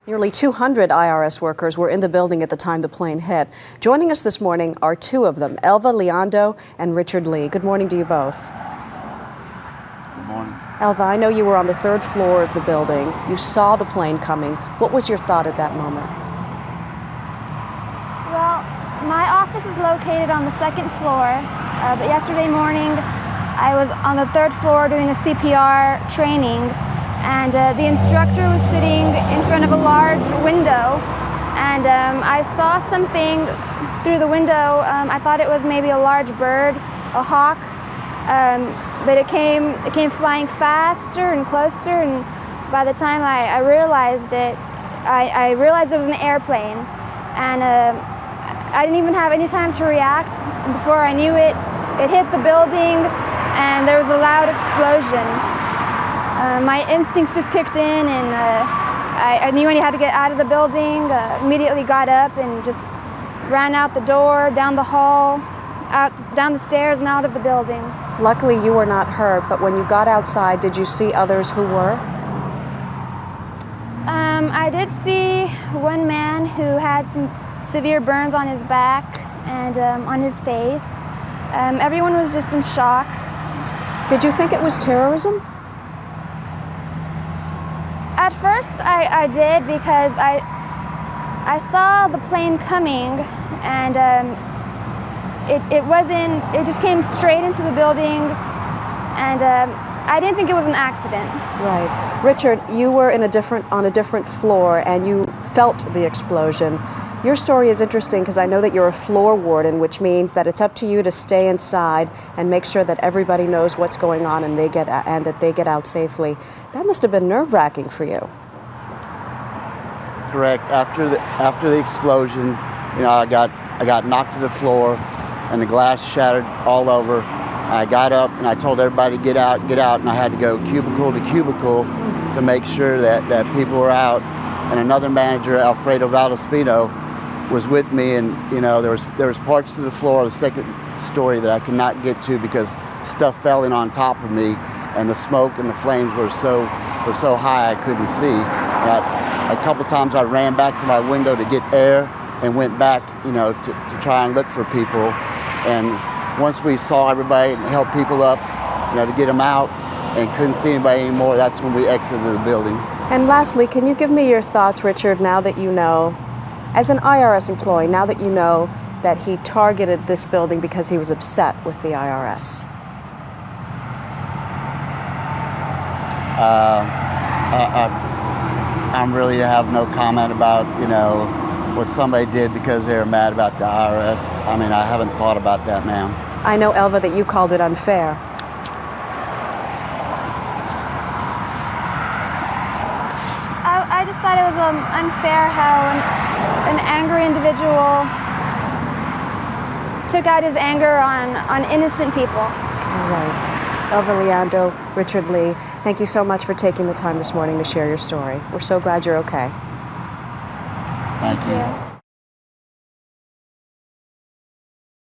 Nearly 200 IRS workers were in the building at the time the plane hit. Joining us this morning are two of them, Elva, Liando, and Richard Lee. Good morning to you both. Good morning. Elva, I know you were on the third floor of the building. You saw the plane coming. What was your thought at that moment? Well, my office is located on the second floor, but yesterday morning I was on the third floor doing a CPR training. And the instructor was sitting in front of a large window, and I saw something through the window. I thought it was maybe a large bird, a hawk, but it came flying faster and closer. And by the time I realized it, I realized it was an airplane, and I didn't even have any time to react. And before I knew it, it hit the building, and there was a loud explosion. My instincts just kicked in, and I knew I had to get out of the building. Immediately got up and just ran out the door, down the hall, down the stairs and out of the building. Luckily, you were not hurt, but when you got outside, did you see others who were? I did see one man who had some severe burns on his back and on his face. Everyone was just in shock. Did you think it was terrorism? At first, I did, because I saw the plane coming, and it just came straight into the building, and I didn't think it was an accident. Right. Richard, you were on a different floor, and you felt the explosion. Your story is interesting because I know that you're a floor warden, which means that it's up to you to stay inside and make sure that everybody knows what's going on and that they get out safely. That must have been nerve-wracking for you. Correct. After the explosion, I got knocked to the floor, and the glass shattered all over. I got up and I told everybody get out, and I had to go cubicle to cubicle to make sure that people were out. And another manager, Alfredo Valdespino, was with me, and there was parts of the floor of the second story that I could not get to because stuff fell in on top of me, and the smoke and the flames were so high I couldn't see. A couple times I ran back to my window to get air and went back, to try and look for people. And once we saw everybody and helped people up, to get them out, and couldn't see anybody anymore, that's when we exited the building. And lastly, can you give me your thoughts, Richard, now that you know, as an IRS employee, now that you know that he targeted this building because he was upset with the IRS? I really have no comment about, what somebody did because they were mad about the IRS. I mean, I haven't thought about that, ma'am. I know, Elva, that you called it unfair. I just thought it was unfair how an angry individual took out his anger on innocent people. All right. Elva, Liando, Richard Lee, thank you so much for taking the time this morning to share your story. We're so glad you're okay. Thank you.